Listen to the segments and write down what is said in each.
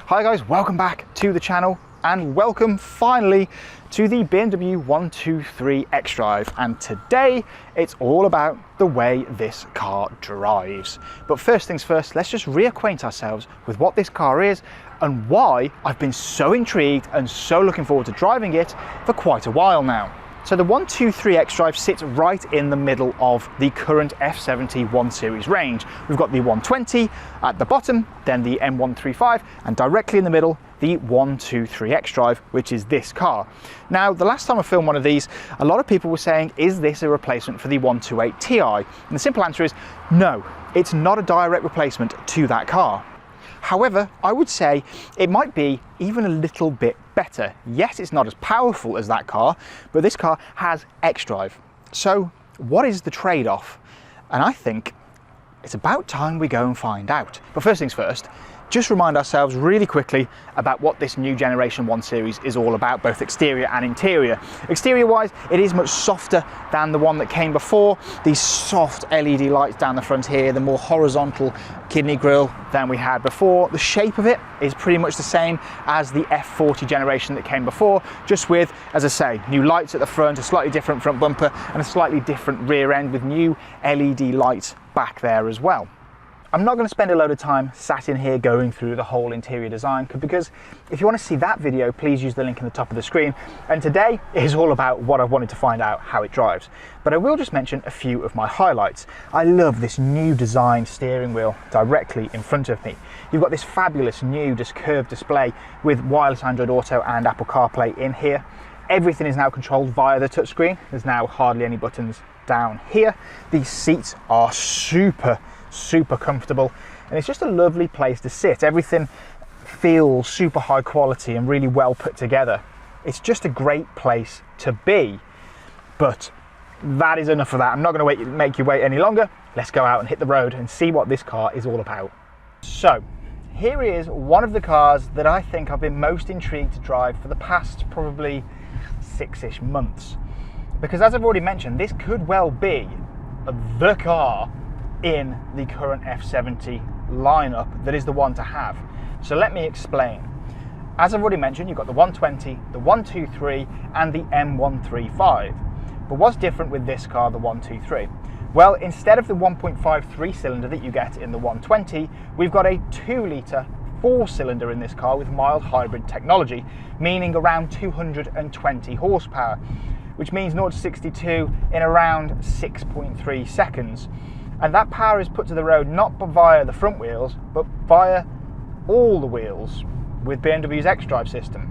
Hi guys, welcome back to the channel and welcome finally to the BMW 123 xDrive, and today it's all about the way this car drives. But first things first, let's just reacquaint ourselves with what this car is and why I've been so intrigued and so looking forward to driving it for quite a while now. So the 123 xDrive sits right in the middle of the current F70 1 Series range. We've got the 120 at the bottom, then the M135, and directly in the middle, the 123 xDrive, which is this car. Now, the last time I filmed one of these, a lot of people were saying, is this a replacement for the 128 Ti? And the simple answer is no, it's not a direct replacement to that car. However, I would say it might be even a little bit better. Yes, it's not as powerful as that car, but this car has xDrive. So what is the trade-off? And I think it's about time we go and find out. But first things first, just remind ourselves really quickly about what this new generation 1 Series is all about, both exterior and interior. Exterior wise, it is much softer than the one that came before. These soft LED lights down the front here, the more horizontal kidney grille than we had before. The shape of it is pretty much the same as the F40 generation that came before, just with, as I say, new lights at the front, a slightly different front bumper and a slightly different rear end with new LED lights back there as well. I'm not going to spend a load of time sat in here going through the whole interior design, because if you want to see that video, please use the link in the top of the screen. And today is all about what I wanted to find out, how it drives. But I will just mention a few of my highlights. I love this new design steering wheel directly in front of me. You've got this fabulous new curved display with wireless Android Auto and Apple CarPlay in here. Everything is now controlled via the touchscreen. There's now hardly any buttons down here. These seats are super comfortable, and it's just a lovely place to sit. Everything feels super high quality and really well put together. It's just a great place to be. But that is enough of that. I'm not going to make you wait any longer. Let's go out and hit the road and see what this car is all about. So here is one of the cars that I think I've been most intrigued to drive for the past probably 6-ish months, because as I've already mentioned, this could well be the car in the current F70 lineup that is the one to have. So let me explain. As I've already mentioned, you've got the 120, the 123 and the M135. But what's different with this car, the 123? Well, instead of the 1.53 cylinder that you get in the 120, we've got a 2-litre 4-cylinder in this car with mild hybrid technology, meaning around 220 horsepower, which means 0 to 62 in around 6.3 seconds. And that power is put to the road not via the front wheels, but via all the wheels with BMW's xDrive system.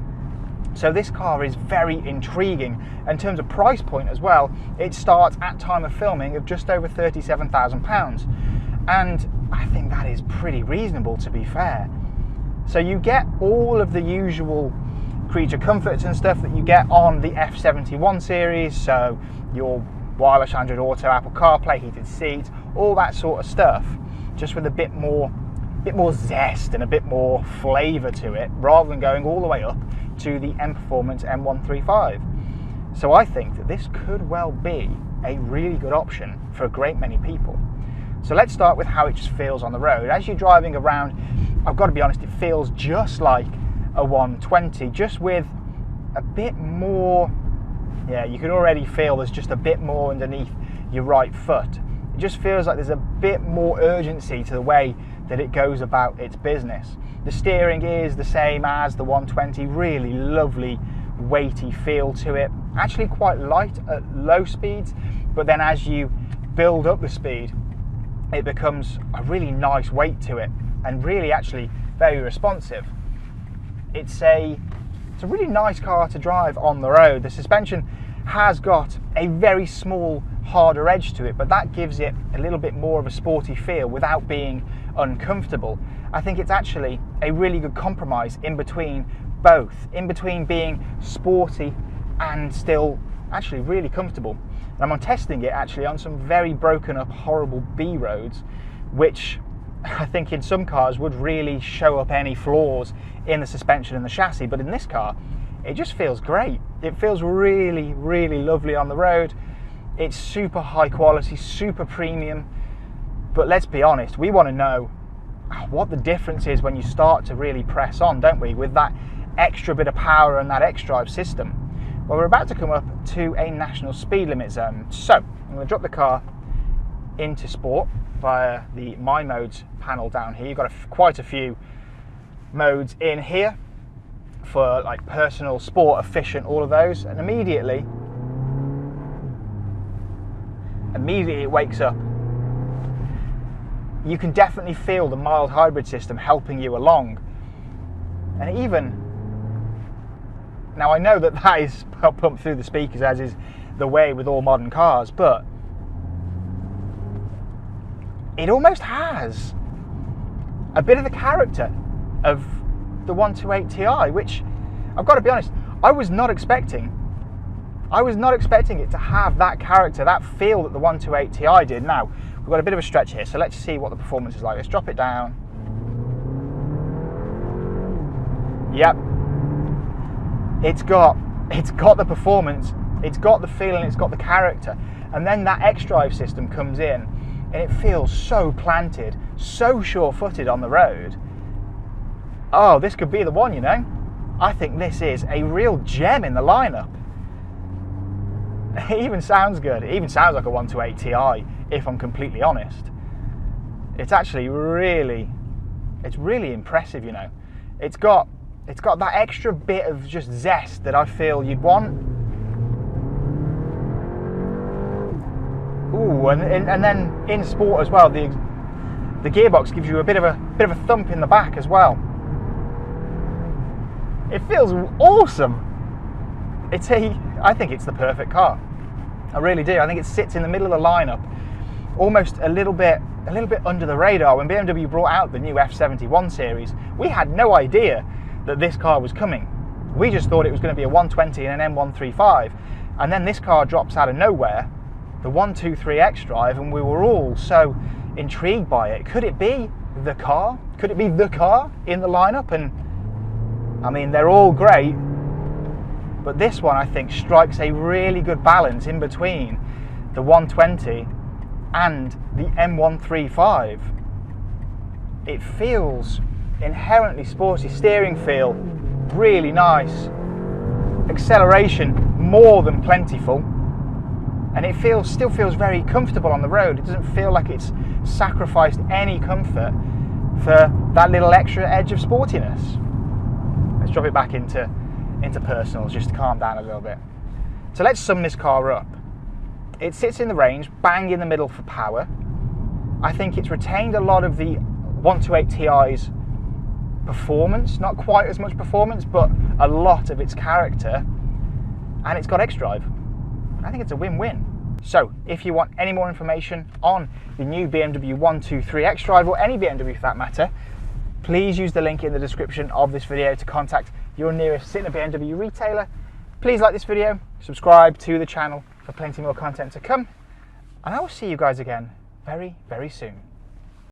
So this car is very intriguing. In terms of price point as well, it starts at time of filming of just over £37,000. And I think that is pretty reasonable, to be fair. So you get all of the usual creature comforts and stuff that you get on the F70 1 Series. So your wireless Android Auto, Apple CarPlay, heated seats, all that sort of stuff, just with a bit more zest and a bit more flavour to it, rather than going all the way up to the M Performance M135. So I think that this could well be a really good option for a great many people. So let's start with how it just feels on the road. As you're driving around, I've got to be honest, it feels just like a 120, just with a bit more. Yeah, you can already feel there's just a bit more underneath your right foot. It just feels like there's a bit more urgency to the way that it goes about its business. The steering is the same as the 120, really lovely weighty feel to it. Actually quite light at low speeds, but then as you build up the speed, it becomes a really nice weight to it and really actually very responsive. It's a really nice car to drive on the road. The suspension has got a very small, harder edge to it, but that gives it a little bit more of a sporty feel without being uncomfortable. I think it's actually a really good compromise in between both, in between being sporty and still actually really comfortable. And I'm testing it actually on some very broken up, horrible B roads, which I think in some cars would really show up any flaws in the suspension and the chassis, but in this car it just feels great. It feels really lovely on the road. It's super high quality, super premium, but let's be honest, we want to know what the difference is when you start to really press on, don't we, with that extra bit of power and that xDrive system. Well, we're about to come up to a national speed limit zone, so I'm going to drop the car into sport via the My Modes panel down here. You've got quite a few modes in here for like personal, sport, efficient, all of those, and immediately it wakes up. You can definitely feel the mild hybrid system helping you along. And even now, I know that is pumped through the speakers, as is the way with all modern cars, but it almost has a bit of the character of the 128 Ti, which I've got to be honest, I was not expecting it to have that character, that feel that the 128 Ti did. Now, we've got a bit of a stretch here, so let's see what the performance is like. Let's drop it down. Yep. It's got the performance, it's got the feeling, it's got the character. And then that xDrive system comes in and it feels so planted, so sure-footed on the road. Oh, this could be the one, you know. I think this is a real gem in the lineup. It even sounds good. It even sounds like a 128 Ti, if I'm completely honest. It's actually really impressive, you know. It's got that extra bit of just zest that I feel you'd want. Ooh, and then in sport as well, the gearbox gives you a bit of a thump in the back as well. It feels awesome. I think it's the perfect car. I really do. I think it sits in the middle of the lineup, almost a little bit under the radar. When BMW brought out the new F71 series, we had no idea that this car was coming. We just thought it was going to be a 120 and an M135, and then this car drops out of nowhere, the 123 xDrive, and we were all so intrigued by it. Could it be the car? Could it be the car in the lineup? And I mean, they're all great, but this one I think strikes a really good balance in between the 120 and the M135. It feels inherently sporty. Steering feel really nice, acceleration more than plentiful, and it still feels very comfortable on the road. It doesn't feel like it's sacrificed any comfort for that little extra edge of sportiness. Let's drop it back into personals just to calm down a little bit. So let's sum this car up. It sits in the range, bang in the middle for power. I think it's retained a lot of the 128 Ti's performance, not quite as much performance, but a lot of its character, and it's got xDrive. I think it's a win-win. So if you want any more information on the new BMW 123 xDrive, or any BMW for that matter, please use the link in the description of this video to contact your nearest Sytner BMW retailer. Please like this video, subscribe to the channel for plenty more content to come, and I will see you guys again very, very soon.